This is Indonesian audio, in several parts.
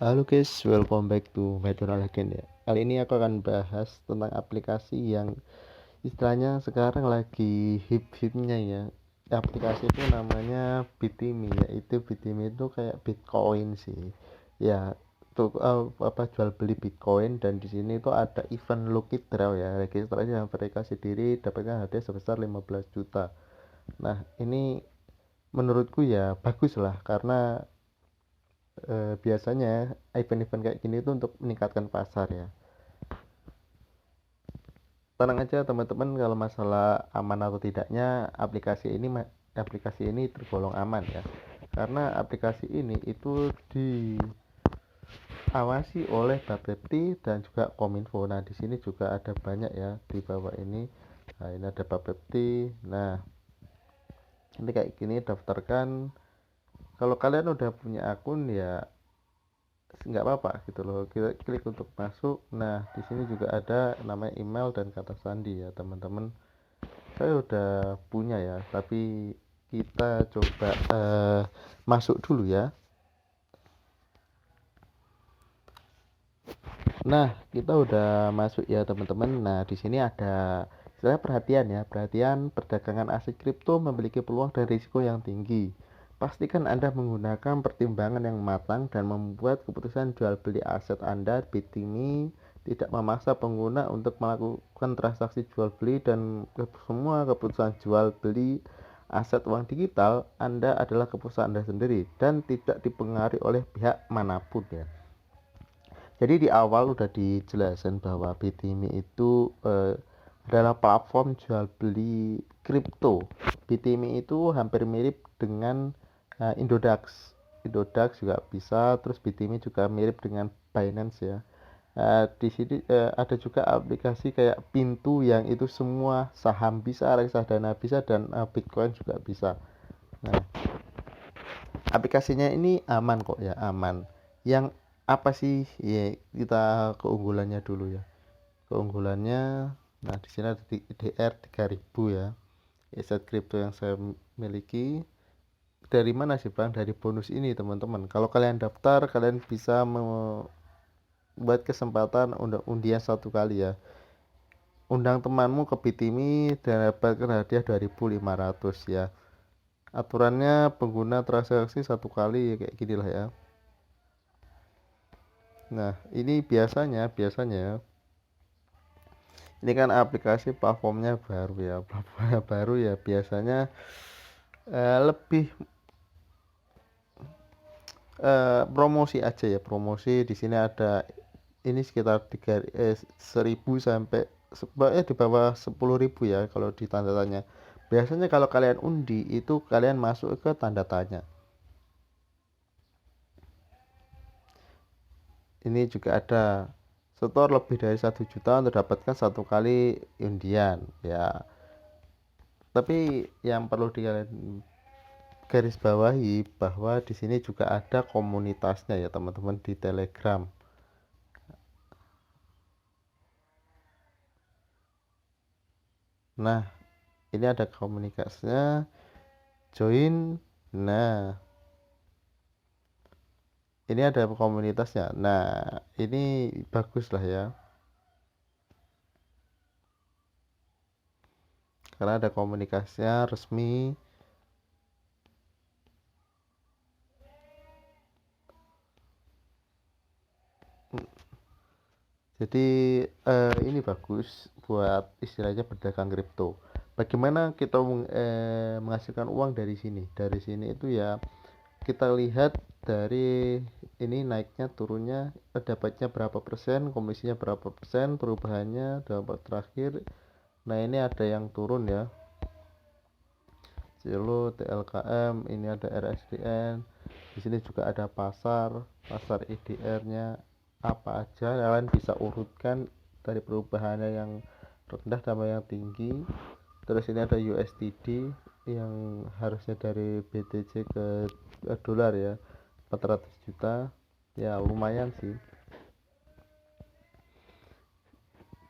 Halo guys, welcome back to my channel again ya. Kali ini aku akan bahas tentang aplikasi yang istilahnya sekarang lagi hip-hipnya ya. Aplikasi itu namanya Bitimi ya. Itu Bitimi itu kayak Bitcoin sih. Ya, tuh apa jual beli Bitcoin dan di sini itu ada event Lucky Draw ya. Registrasi yang verifikasi diri dapatkan hadiah sebesar 15 juta. Nah, ini menurutku ya bagus lah karena biasanya event-event kayak gini itu untuk meningkatkan pasar ya. Tenang aja teman-teman, kalau masalah aman atau tidaknya aplikasi ini tergolong aman ya, karena aplikasi ini itu diawasi oleh Bapepti dan juga Kominfo. Nah, di sini juga ada banyak ya di bawah ini. Nah, ini ada Bapepti. Nah, ini kayak gini daftarkan. Kalau kalian udah punya akun ya nggak apa-apa gitu loh, kita klik untuk masuk. Nah, di sini juga ada namanya email dan kata sandi ya teman-teman. Saya udah punya ya, tapi kita coba masuk dulu ya. Nah, kita udah masuk ya teman-teman. Nah, di sini ada saya perhatian ya, perhatian: perdagangan aset kripto memiliki peluang dan risiko yang tinggi. Pastikan Anda menggunakan pertimbangan yang matang dan membuat keputusan jual beli aset Anda. Bitimi tidak memaksa pengguna untuk melakukan transaksi jual beli, dan semua keputusan jual beli aset uang digital Anda adalah keputusan Anda sendiri dan tidak dipengaruhi oleh pihak manapun ya. Jadi di awal udah dijelasin bahwa Bitimi itu adalah platform jual beli kripto. Bitimi itu hampir mirip dengan Indodax. Indodax juga bisa, terus Bitimi juga mirip dengan Binance ya. Di sini ada juga aplikasi kayak Pintu yang itu semua saham bisa, reksadana bisa, dan Bitcoin juga bisa. Nah, aplikasinya ini aman kok ya, aman. Yang apa sih ya, kita keunggulannya dulu ya. Keunggulannya, nah di sini ada DR 3000 ya, aset kripto yang saya miliki. Dari mana sih Bang? Dari bonus ini teman-teman. Kalau kalian daftar, kalian bisa membuat kesempatan undian satu kali ya. Undang temanmu ke Bitimi dan dapatkan hadiah 2.500 ya. Aturannya pengguna transaksi satu kali ya, kayak gini lah ya. Nah, ini biasanya ini kan aplikasi platformnya baru ya, platformnya baru ya, biasanya lebih promosi aja ya, promosi. Di sini ada ini sekitar 1.000 sampai sebabnya di bawah 10.000 ya kalau di tanda tanya. Biasanya kalau kalian undi itu kalian masuk ke tanda tanya. Ini juga ada setor lebih dari 1 juta untuk dapatkan satu kali undian ya. Tapi yang perlu garis bawahi bahwa di sini juga ada komunitasnya ya teman-teman, di Telegram. Nah, ini ada komunikasinya, join. Nah, ini ada komunitasnya. Nah, ini bagus lah ya, karena ada komunikasinya resmi. Jadi ini bagus buat istilahnya berdagang kripto. Bagaimana kita menghasilkan uang dari sini? Dari sini itu ya kita lihat dari ini naiknya turunnya, dapatnya berapa persen, komisinya berapa persen, perubahannya dapat terakhir. Nah, ini ada yang turun ya, Cilo, TLKM, ini ada RSDN. Di sini juga ada pasar IDR-nya apa aja. Kalian bisa urutkan dari perubahannya yang rendah sama yang tinggi. Terus ini ada USDD yang harusnya dari BTC ke dolar ya, 400 juta ya, lumayan sih.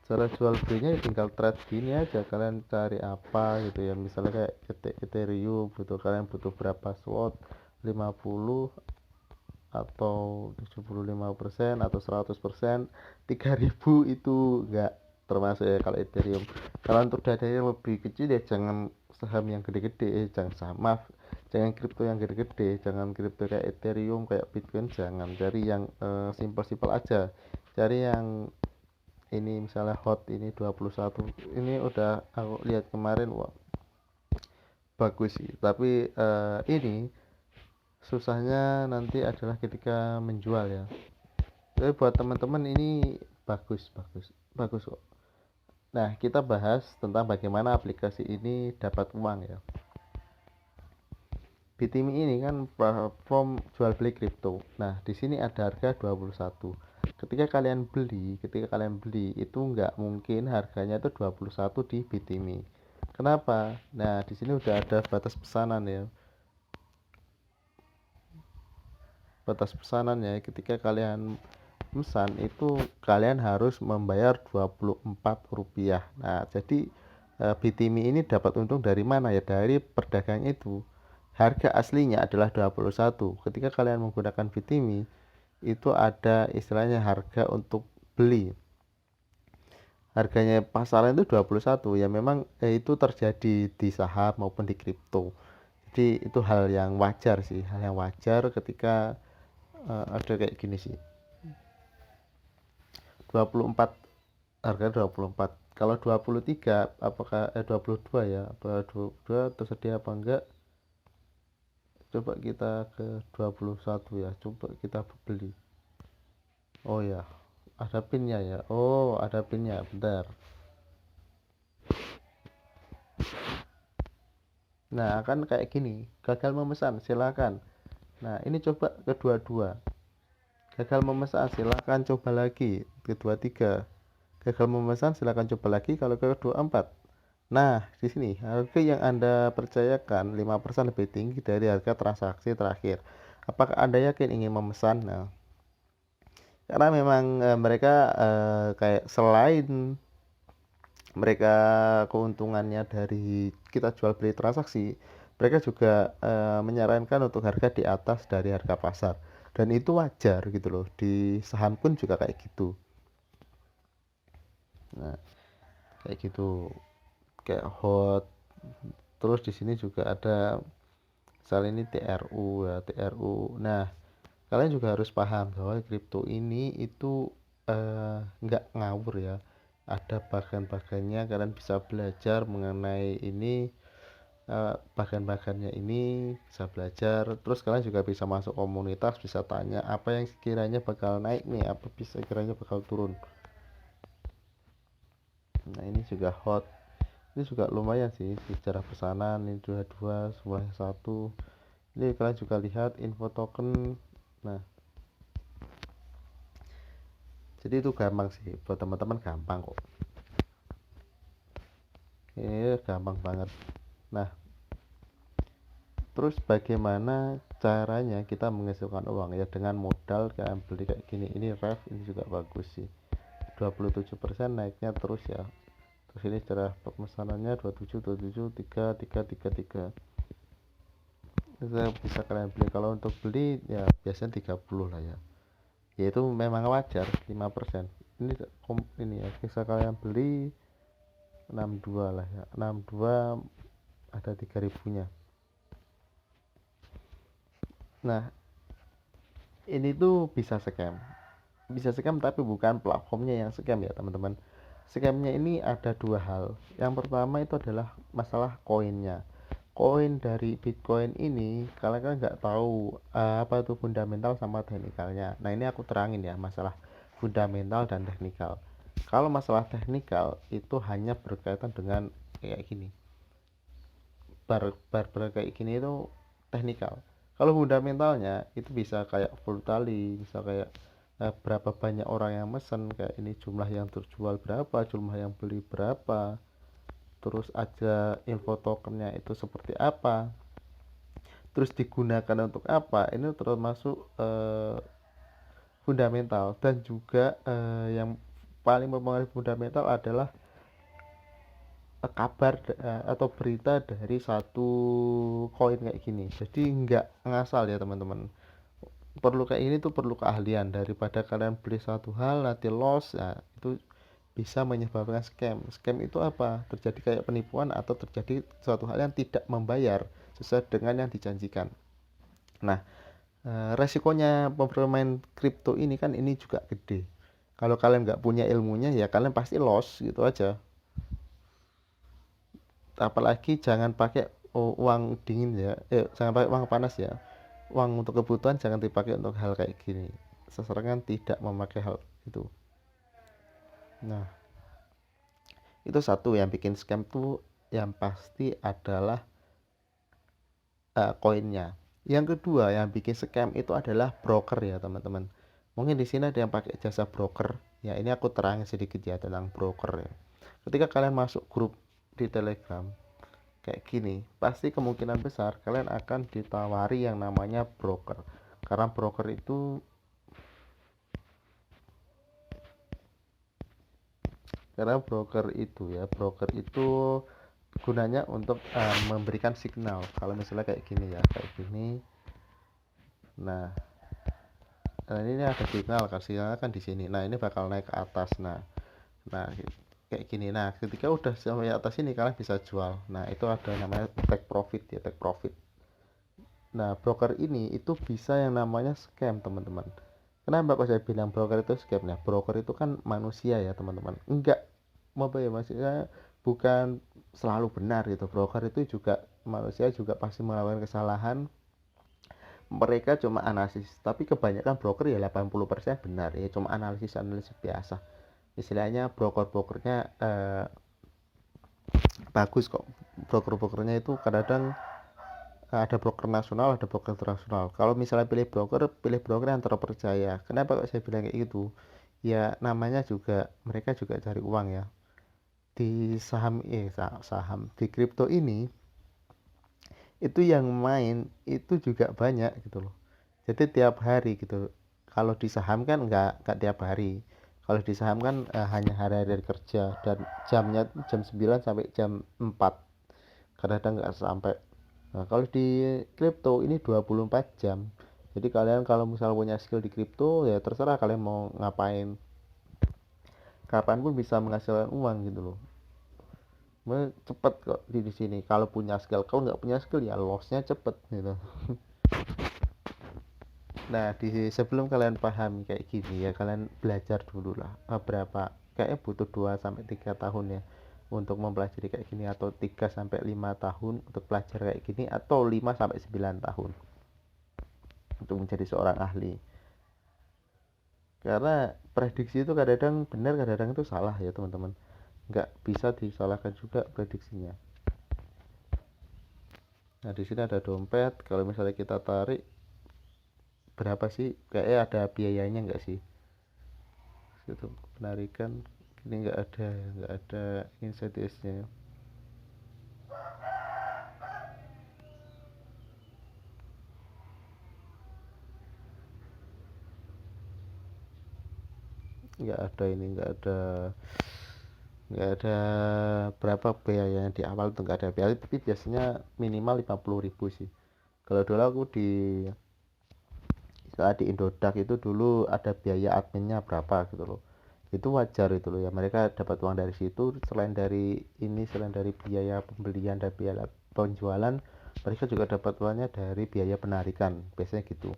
Cara jual belinya ya tinggal trade gini aja, kalian cari apa gitu ya, misalnya kayak Ethereum, kalian butuh berapa slot, 50 atau 75% atau 100%, 3.000 itu enggak termasuk ya kalau Ethereum. Kalau untuk dana yang lebih kecil ya jangan saham yang gede-gede, jangan saham, maaf, jangan kripto yang gede-gede, jangan kripto kayak Ethereum, kayak Bitcoin, jangan. Cari yang simpel-simpel aja, cari yang ini misalnya hot ini 21, ini udah aku lihat kemarin, wah bagus sih, tapi ini susahnya nanti adalah ketika menjual ya. Tapi buat teman-teman ini bagus bagus bagus kok. Nah, kita bahas tentang bagaimana aplikasi ini dapat uang ya. Bitimi ini kan platform jual beli kripto. Nah, di sini ada harga 21. Ketika kalian beli itu nggak mungkin harganya itu 21 di Bitimi. Kenapa? Nah, di sini udah ada batas pesanan ya. Batas pesanan ya, ketika kalian pesan itu kalian harus membayar Rp24. Nah, jadi Bitimi ini dapat untung dari mana ya? Dari perdagang itu. Harga aslinya adalah 21. Ketika kalian menggunakan Bitimi, itu ada istilahnya harga untuk beli. Harganya pasaran itu 21. Ya memang itu terjadi di saham maupun di kripto. Jadi itu hal yang wajar sih, hal yang wajar ketika ada kayak gini sih. 24, harga 24. Kalau 23 apakah 22 ya? Apa 22 tersedia apa enggak? Coba kita ke 21 ya. Coba kita beli. Oh ya, ada pinnya ya. Oh, ada pinnya. Bentar. Nah, kan kayak gini. Gagal memesan, silakan. Nah, ini coba kedua-dua. Gagal memesan, silakan coba lagi. Kedua tiga. Gagal memesan, silakan coba lagi kalau kedua empat. Nah, di sini harga yang Anda percayakan 5% lebih tinggi dari harga transaksi terakhir. Apakah Anda yakin ingin memesan? Nah, karena memang mereka kayak selain mereka keuntungannya dari kita jual beli transaksi, mereka juga menyarankan untuk harga di atas dari harga pasar. Dan itu wajar gitu loh. Di saham pun juga kayak gitu. Nah, kayak gitu. Kayak hot. Terus di sini juga ada misal ini TRU ya, TRU. Nah, kalian juga harus paham bahwa kripto ini itu nggak ngawur ya, ada bagian-bagiannya. Kalian bisa belajar mengenai ini, bagian-bagiannya ini bisa belajar. Terus kalian juga bisa masuk komunitas, bisa tanya apa yang sekiranya bakal naik nih, apa bisa kiranya bakal turun. Nah, ini juga hot, ini juga lumayan sih secara pesanan. Ini 22 semuanya satu. Ini kalian juga lihat info token. Nah, jadi itu gampang sih buat teman-teman, gampang kok. Ini gampang banget. Nah, terus bagaimana caranya kita menghasilkan uang ya? Dengan modal kayak beli kayak gini. Ini ref, ini juga bagus sih, 27% naiknya terus ya. Terus ini cara pemesanannya 27 27 3 3 3 3. Bisa kalian beli. Kalau untuk beli ya biasanya 30 lah ya. Yaitu memang wajar 5%. Ini ya bisa kalian beli 62 lah ya. 62 ada 3.000-nya. Nah, ini tuh bisa scam tapi bukan platformnya yang scam ya teman-teman. Scamnya ini ada dua hal. Yang pertama itu adalah masalah koinnya. Koin dari Bitcoin ini kalian kan nggak tahu apa itu fundamental sama teknikalnya. Nah, ini aku terangin ya masalah fundamental dan teknikal. Kalau masalah teknikal itu hanya berkaitan dengan kayak gini, bar kayak gini itu teknikal. Kalau fundamentalnya itu bisa kayak volatile, bisa kayak berapa banyak orang yang mesen, kayak ini jumlah yang terjual berapa, jumlah yang beli berapa, terus aja info tokennya itu seperti apa, terus digunakan untuk apa. Ini termasuk fundamental. Dan juga yang paling mempengaruhi fundamental adalah kabar atau berita dari satu koin kayak gini. Jadi nggak ngasal ya teman-teman. perlu kayak ini tuh perlu keahlian. Daripada kalian beli satu hal nanti loss, nah itu bisa menyebabkan scam. Scam itu apa? Terjadi kayak penipuan atau terjadi suatu hal yang tidak membayar sesuai dengan yang dijanjikan. Nah, resikonya bermain kripto ini kan ini juga gede. Kalau kalian nggak punya ilmunya ya kalian pasti loss gitu aja. Apalagi jangan pakai uang dingin ya, jangan pakai uang panas ya. Uang untuk kebutuhan jangan dipakai untuk hal kayak gini. Seseorang tidak memakai hal itu. Nah, itu satu yang bikin scam tuh yang pasti adalah koinnya. Yang kedua yang bikin scam itu adalah broker ya teman-teman. Mungkin di sini ada yang pakai jasa broker. Ya ini aku terangin sedikit ya tentang broker ya. Ketika kalian masuk grup di Telegram kayak gini, pasti kemungkinan besar kalian akan ditawari yang namanya broker. Karena broker itu gunanya untuk memberikan signal. Kalau misalnya kayak gini ya, kayak gini. Nah, ini ada signal, sinyalnya kan di sini. Nah, ini bakal naik ke atas. Nah, kayak gini. Nah, ketika udah sampai atas ini kalian bisa jual. Nah, itu ada namanya take profit ya, take profit. Nah, broker ini itu bisa yang namanya scam, teman-teman. Kenapa kok saya bilang broker itu scam? Nah, broker itu kan manusia ya, teman-teman. Enggak, apa ya, maksudnya bukan selalu benar gitu. Broker itu juga manusia, juga pasti melakukan kesalahan. Mereka cuma analisis, tapi kebanyakan broker ya 80% benar ya, cuma analisis biasa. Istilahnya broker-brokernya bagus kok. Broker-brokernya itu kadang-kadang ada broker nasional, ada broker internasional. Kalau misalnya pilih broker yang terpercaya. Kenapa kok saya bilang kayak gitu? Ya namanya juga mereka juga cari uang ya. Di saham di kripto ini itu yang main itu juga banyak gitu loh. Jadi tiap hari gitu. Kalau di saham kan nggak tiap hari. Kalau di saham kan hanya hari-hari kerja dan jamnya jam 9 sampai jam 4. Kadang-kadang nggak sampai. Nah, kalau di kripto ini 24 jam. Jadi kalian kalau misal punya skill di kripto ya terserah kalian mau ngapain. Kapanpun bisa menghasilkan uang gitu loh. Cepet kok di sini. Kalau punya skill, kalau nggak punya skill ya lossnya cepet gitu. Nah, sebelum kalian paham kayak gini ya, kalian belajar dulu lah berapa. Kayaknya butuh 2 sampai 3 tahun ya untuk mempelajari kayak gini, atau 3 sampai 5 tahun untuk belajar kayak gini, atau 5 sampai 9 tahun untuk menjadi seorang ahli. Karena prediksi itu kadang-kadang benar, kadang-kadang itu salah ya, teman-teman. Nggak bisa disalahkan juga prediksinya. Nah, di sini ada dompet. Kalau misalnya kita tarik berapa sih? Kayaknya ada biayanya nggak sih? Itu penarikan ini nggak ada insights-nya. Nggak ada berapa biayanya di awal tuh, nggak ada biaya, tapi biasanya minimal 50.000 sih. Kalau dulu aku saat di Indodax itu dulu ada biaya adminnya berapa gitu loh. Itu wajar itu loh ya, mereka dapat uang dari situ. Selain dari biaya pembelian dan biaya penjualan, mereka juga dapat uangnya dari biaya penarikan, biasanya gitu.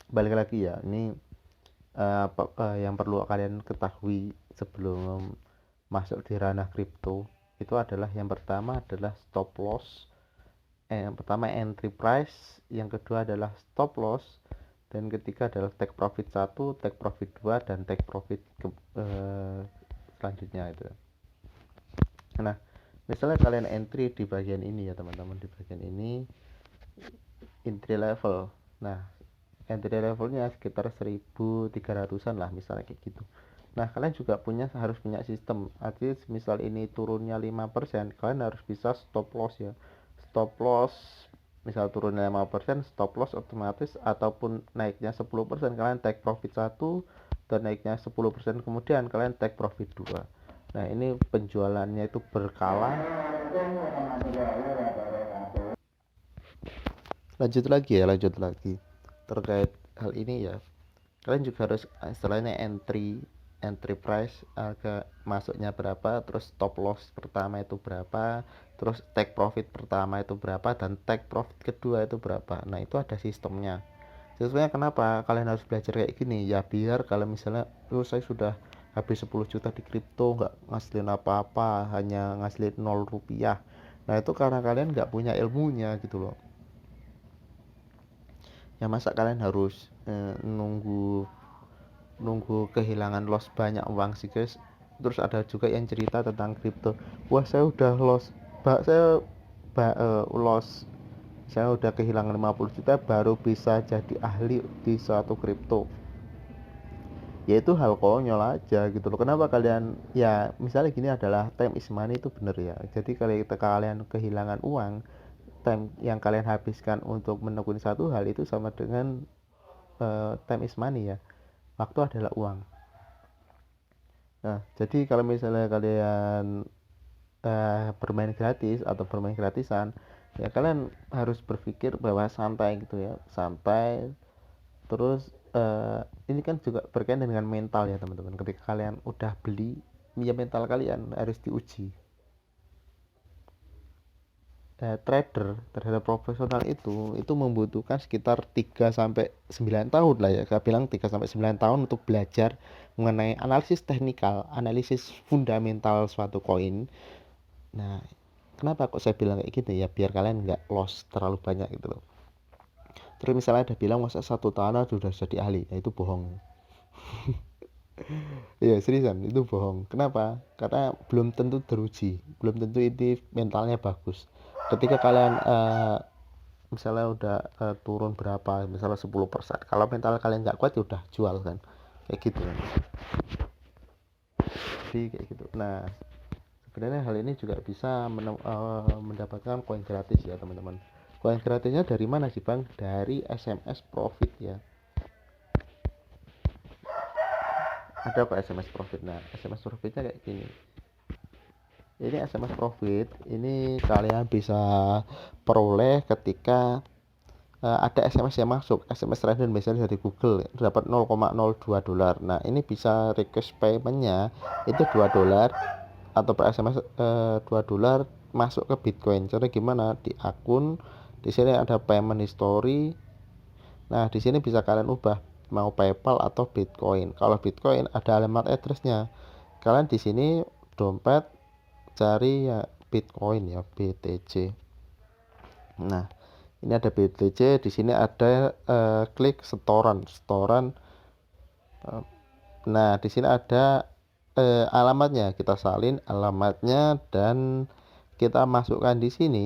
Balik lagi ya, ini yang perlu kalian ketahui sebelum masuk di ranah kripto itu adalah, yang pertama adalah stop loss, yang pertama entry price, yang kedua adalah stop loss, dan ketiga adalah take profit 1, take profit 2, dan take profit selanjutnya itu. Nah, misalnya kalian entry di bagian ini ya teman-teman, di bagian ini entry level. Nah, entry levelnya sekitar 1.300-an lah misalnya kayak gitu. Nah, kalian juga harus punya sistem. Artinya misal ini turunnya 5%, kalian harus bisa stop loss ya. Stop loss misal turunnya 5%, stop loss otomatis, ataupun naiknya 10%, kalian take profit 1, dan naiknya 10% kemudian kalian take profit 2. Nah, ini penjualannya itu berkala. lanjut lagi terkait hal ini ya. Kalian juga harus istilahnya entry entry price, harga masuknya berapa, terus stop loss pertama itu berapa, terus take profit pertama itu berapa, dan take profit kedua itu berapa. Nah itu ada sistemnya. Sistemnya kenapa kalian harus belajar kayak gini ya, biar kalau misalnya saya sudah habis 10 juta di kripto nggak ngasilin apa-apa, hanya ngasilin 0 rupiah. Nah itu karena kalian nggak punya ilmunya gitu loh. Ya masa kalian harus nunggu nunggu kehilangan loss banyak uang sih guys. Terus ada juga yang cerita tentang kripto, wah saya udah loss, loss, saya udah kehilangan 50 juta baru bisa jadi ahli di suatu kripto. Ya itu hal konyol aja gitu loh. Kenapa kalian, ya misalnya gini, adalah time is money itu bener ya. Jadi kalau kalian kehilangan uang, time yang kalian habiskan untuk menekuni satu hal itu sama dengan time is money ya, waktu adalah uang. Nah jadi kalau misalnya kalian bermain gratis atau bermain gratisan, ya kalian harus berpikir bahwa santai gitu ya, santai. Terus ini kan juga berkaitan dengan mental ya teman-teman. Ketika kalian udah beli, ya mental kalian harus diuji. Trader terhadap profesional itu membutuhkan sekitar 3 sampai 9 tahun lah ya. Saya bilang 3 sampai 9 tahun untuk belajar mengenai analisis teknikal, analisis fundamental suatu koin. Nah, kenapa kok saya bilang kayak gitu ya, biar kalian nggak loss terlalu banyak gitu loh. Terus misalnya ada bilang masa 1 tahun sudah jadi ahli, ya itu bohong. Iya seriusan itu bohong. Kenapa? Karena belum tentu teruji, belum tentu ini mentalnya bagus. Ketika kalian misalnya udah turun berapa, misalnya 10%, kalau mental kalian nggak kuat ya udah jual kan, kayak gitu kan. Jadi kayak gitu. Nah sebenarnya hal ini juga bisa mendapatkan koin gratis ya teman-teman. Koin gratisnya dari mana sih bang? Dari SMS Profit ya. Ada kok SMS Profit. Nah SMS Profitnya kayak gini. Ini SMS Profit ini kalian bisa peroleh ketika ada SMS yang masuk, SMS random misalnya dari Google dapat 0,02 dolar. Nah ini bisa request paymentnya itu 2 dolar, atau per SMS 2 dolar masuk ke Bitcoin. Caranya gimana? Di akun, di sini ada payment history. Nah di sini bisa kalian ubah mau PayPal atau Bitcoin. Kalau Bitcoin ada alamat addressnya. Kalian di sini dompet cari ya Bitcoin ya, BTC. Nah ini ada BTC, di sini ada klik setoran. Nah di sini ada alamatnya, kita salin alamatnya dan kita masukkan di sini.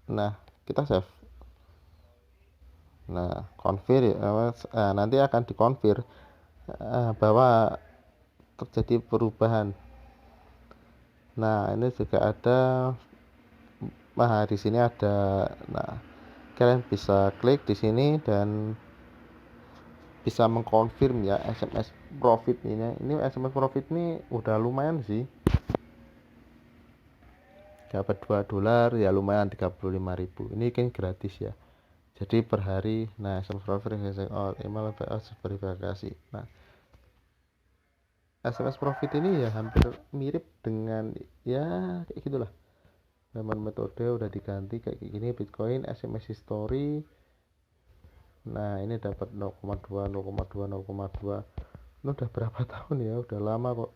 Nah kita save. Nah konfir ya, nanti akan dikonfir bahwa terjadi perubahan. Nah ini juga ada, di sini ada. Nah kalian bisa klik di sini dan bisa mengkonfirm ya SMS Profit ini. Ini SMS Profit ini udah lumayan sih, dapat 2 dolar ya, lumayan 35.000. Ini kan gratis ya, jadi per hari. Nah SMS Profit email verifikasi. Nah SMS Profit ini ya hampir mirip dengan ya kayak gitulah. Nama metode udah diganti kayak gini, Bitcoin SMS history. Nah ini dapat 0,2 0,2 0,2. Ini udah berapa tahun ya, udah lama kok.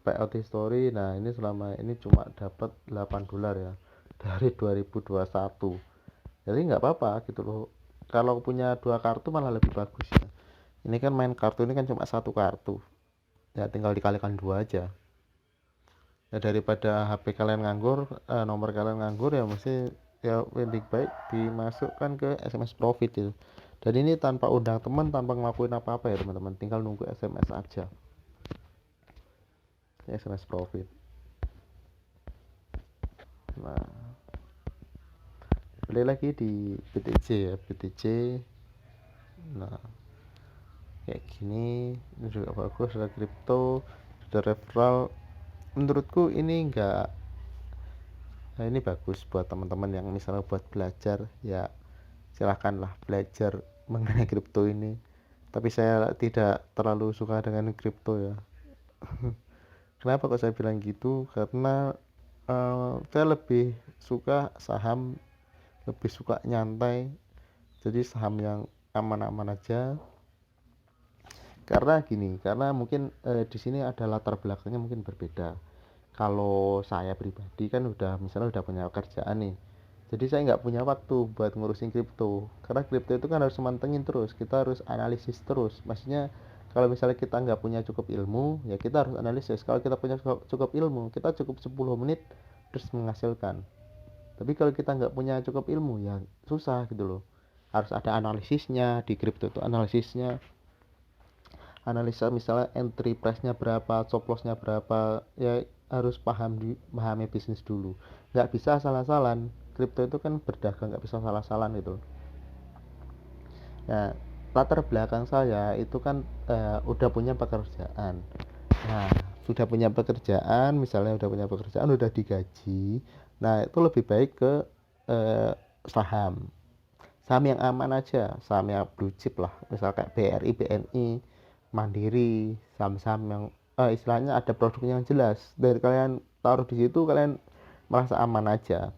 Payout history, nah ini selama ini cuma dapat 8 dolar ya dari 2021. Jadi nggak apa-apa gitu loh, kalau punya 2 kartu malah lebih bagus ya. Ini kan main kartu ini kan cuma 1 kartu ya, tinggal dikalikan 2 aja ya. Daripada HP kalian nganggur, nomor kalian nganggur, ya mesti ya lebih baik dimasukkan ke SMS Profit itu. Dan ini tanpa undang teman, tanpa ngelakuin apa-apa ya teman-teman, tinggal nunggu SMS aja. SMS Profit. Nah beli lagi di BTC ya, BTC. Nah kayak gini, ini juga bagus, ada kripto, ada referral. Menurutku ini Nah, ini bagus buat teman-teman yang misalnya buat belajar, ya silahkanlah belajar mengenai kripto ini. Tapi saya tidak terlalu suka dengan kripto ya. Kenapa kok saya bilang gitu? Karena saya lebih suka saham, lebih suka nyantai. Jadi saham yang aman-aman aja. Karena gini, karena mungkin di sini ada latar belakangnya mungkin berbeda. Kalau saya pribadi kan misalnya udah punya kerjaan nih, jadi saya nggak punya waktu buat ngurusin kripto, karena kripto itu kan harus mantengin terus, kita harus analisis terus. Maksudnya kalau misalnya kita nggak punya cukup ilmu, ya kita harus analisis. Kalau kita punya cukup ilmu, kita cukup 10 menit terus menghasilkan. Tapi kalau kita nggak punya cukup ilmu, ya susah gitu loh. Harus ada analisisnya di kripto, itu analisisnya, analisa misalnya entry price-nya berapa, stop loss-nya berapa, ya harus pahami bisnis dulu. Nggak bisa salah-salan. Kripto itu kan berdagang, nggak bisa salah-salan gitu. Nah, latar belakang saya itu kan udah punya pekerjaan. Nah, sudah punya pekerjaan, misalnya udah punya pekerjaan, udah digaji. Nah, itu lebih baik ke eh, saham. Saham yang aman aja, saham yang blue chip lah, misal kayak BRI, BNI, Mandiri, saham-saham yang istilahnya ada produknya yang jelas. Dari kalian taruh di situ, kalian merasa aman aja.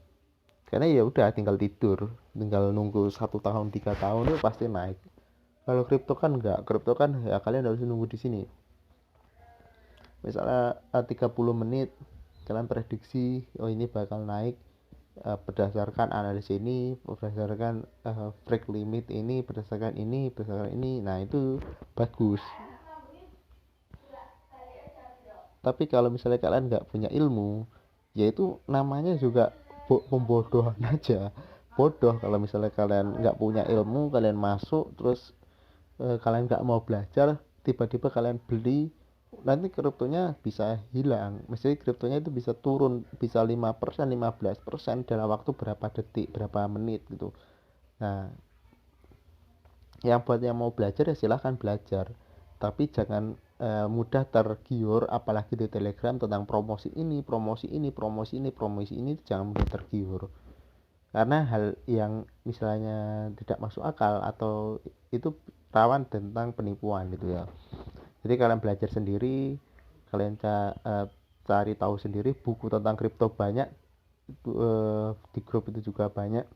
Karena ya udah tinggal tidur, tinggal nunggu 1 tahun 3 tahun itu pasti naik. Kalau kripto kan enggak, kripto kan ya kalian harus nunggu di sini. Misalnya 30 menit kalian prediksi, oh ini bakal naik berdasarkan analisis ini, berdasarkan break limit ini, berdasarkan ini, nah itu bagus. Tapi kalau misalnya kalian nggak punya ilmu, yaitu namanya juga pembodohan aja. Bodoh kalau misalnya kalian nggak punya ilmu, kalian masuk terus kalian nggak mau belajar, tiba-tiba kalian beli, nanti kriptonya bisa hilang. Mesti kriptonya itu bisa turun, bisa 5%, 15% dalam waktu berapa detik, berapa menit gitu. Nah, yang buat yang mau belajar ya silahkan belajar, tapi jangan mudah tergiur, apalagi di Telegram tentang promosi ini, promosi ini, promosi ini, promosi ini, jangan mudah tergiur. Karena hal yang misalnya tidak masuk akal atau itu rawan tentang penipuan gitu ya. Jadi kalian belajar sendiri, kalian cari tahu sendiri, buku tentang kripto banyak, di grup itu juga banyak.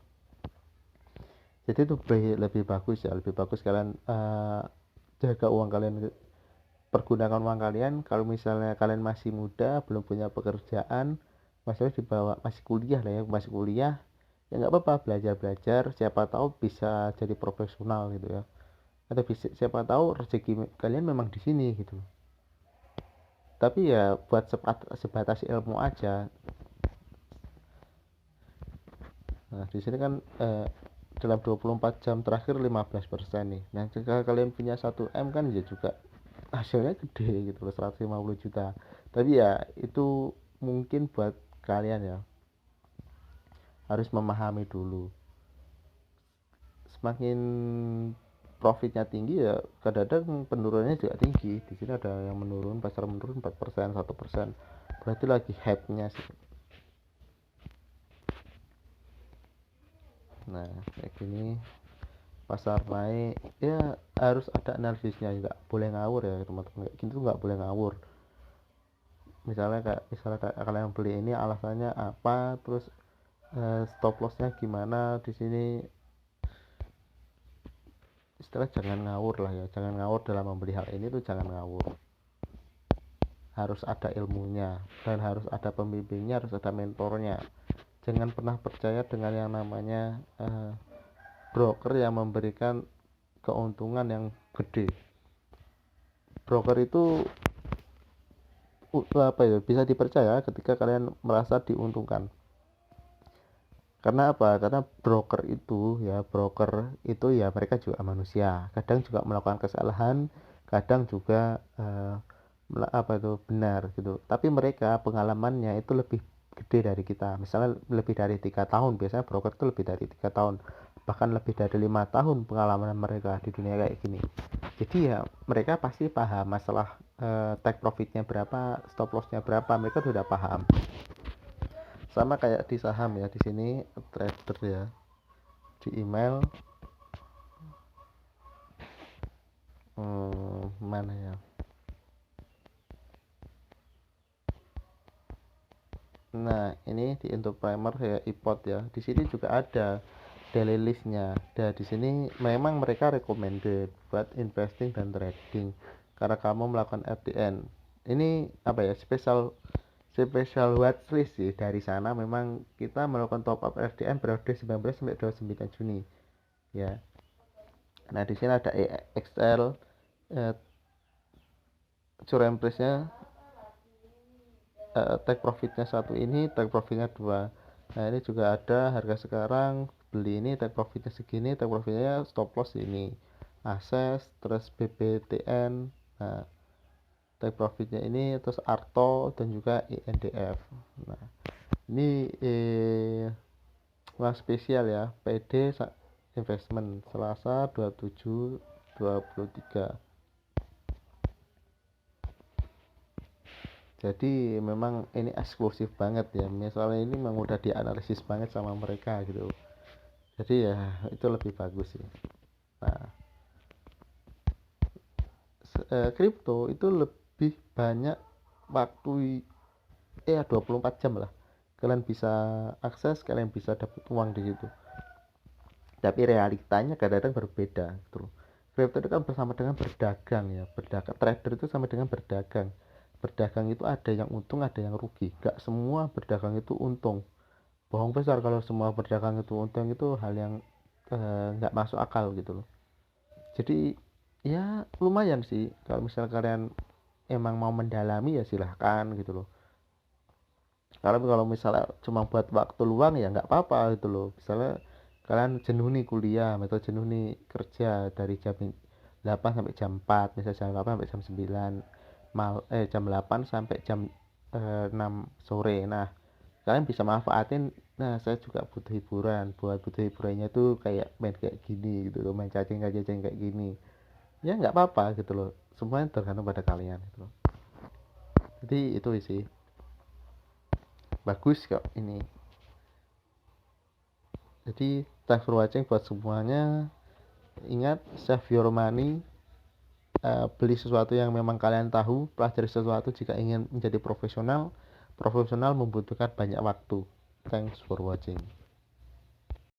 Jadi itu lebih bagus ya, lebih bagus kalian jaga uang kalian, pergunakan uang kalian. Kalau misalnya kalian masih muda, belum punya pekerjaan, masalah dibawa, masih kuliah lah ya, masih kuliah, ya nggak apa-apa, belajar, siapa tahu bisa jadi profesional gitu ya, atau bisa, siapa tahu rezeki kalian memang di sini gitu. Tapi ya buat sebatas ilmu aja. Nah, di sini kan dalam 24 jam terakhir 15% nih. Nah, jika kalian punya 1 M kan ya juga hasilnya gede gitu loh, 150 juta. Tapi ya itu mungkin buat kalian ya harus memahami dulu. Semakin profitnya tinggi ya kadang-kadang penurunannya juga tinggi. Di sini ada yang menurun, pasar menurun 4%, 1%. Berarti lagi hype-nya sih. Nah, kayak gini pasar naik ya harus ada analisisnya, nggak boleh ngawur ya teman-teman. Kayak gitu nggak boleh ngawur. Misalnya kayak kalian beli ini alasannya apa, terus stop lossnya gimana di sini, istilah jangan ngawur lah ya, jangan ngawur dalam membeli hal ini tuh, jangan ngawur. Harus ada ilmunya dan harus ada pembimbingnya, harus ada mentornya. Jangan pernah percaya dengan yang namanya broker yang memberikan keuntungan yang gede. Broker itu apa ya, bisa dipercaya ketika kalian merasa diuntungkan. Karena apa? Karena broker itu ya mereka juga manusia, kadang juga melakukan kesalahan, kadang juga benar gitu. Tapi mereka pengalamannya itu lebih gede dari kita, misalnya lebih dari 3 tahun. Biasanya broker itu lebih dari 3 tahun, bahkan lebih dari 5 tahun pengalaman mereka di dunia kayak gini. Jadi ya mereka pasti paham masalah take profitnya berapa, stop lossnya berapa, mereka sudah paham. sama kayak di saham ya, di sini trader ya, di email mana ya, nah ini di Into Primer ya, iPod ya, di sini juga ada daily listnya. Dan di sini memang mereka recommended buat investing dan trading karena kamu melakukan FDN. Ini apa ya, special watchlist sih. Dari sana memang kita melakukan top up FDN periode 19 sampai 29 Juni ya. Nah di sini ada Excel current price-nya, take profitnya satu, ini take profitnya dua. Nah ini juga ada harga sekarang, beli ini take profitnya segini, take profitnya stop loss ini, akses, terus BBTN, nah take profitnya ini, terus Arto dan juga INDF. Nah ini uang spesial ya, PD investment Selasa 27/23. Jadi memang ini eksklusif banget ya, misalnya ini memang udah dianalisis banget sama mereka gitu, jadi ya itu lebih bagus sih. Nah kripto itu lebih banyak waktu, 24 jam lah kalian bisa akses, kalian bisa dapat uang di situ, tapi realitanya kadang-kadang berbeda gitu loh. Kripto itu kan bersama dengan berdagang ya, berdagang, trader itu sama dengan berdagang. Berdagang itu ada yang untung ada yang rugi, gak semua berdagang itu untung. Bohong besar kalau semua berdagang itu untung, itu hal yang nggak masuk akal gitu loh. Jadi ya lumayan sih kalau misal kalian emang mau mendalami ya silahkan gitu loh. Kalau misalnya cuma buat waktu luang ya nggak apa-apa gitu loh. Misalnya kalian jenuh nih kuliah atau jenuh nih kerja dari jam 8 sampai jam 4, misalnya jam 8 sampai jam 9, jam 8 sampai jam 6 sore. Nah kalian bisa manfaatin, nah saya juga butuh hiburan, buat butuh hiburannya tuh kayak main kayak gini gitu loh, main cacing kayak gini, ya nggak apa-apa gitu loh, semuanya tergantung pada kalian gitu loh. Jadi itu sih bagus kok ini. Jadi thanks for watching buat semuanya. Ingat, save your money, beli sesuatu yang memang kalian tahu, pelajari sesuatu jika ingin menjadi profesional. Profesional membutuhkan banyak waktu. Thanks for watching.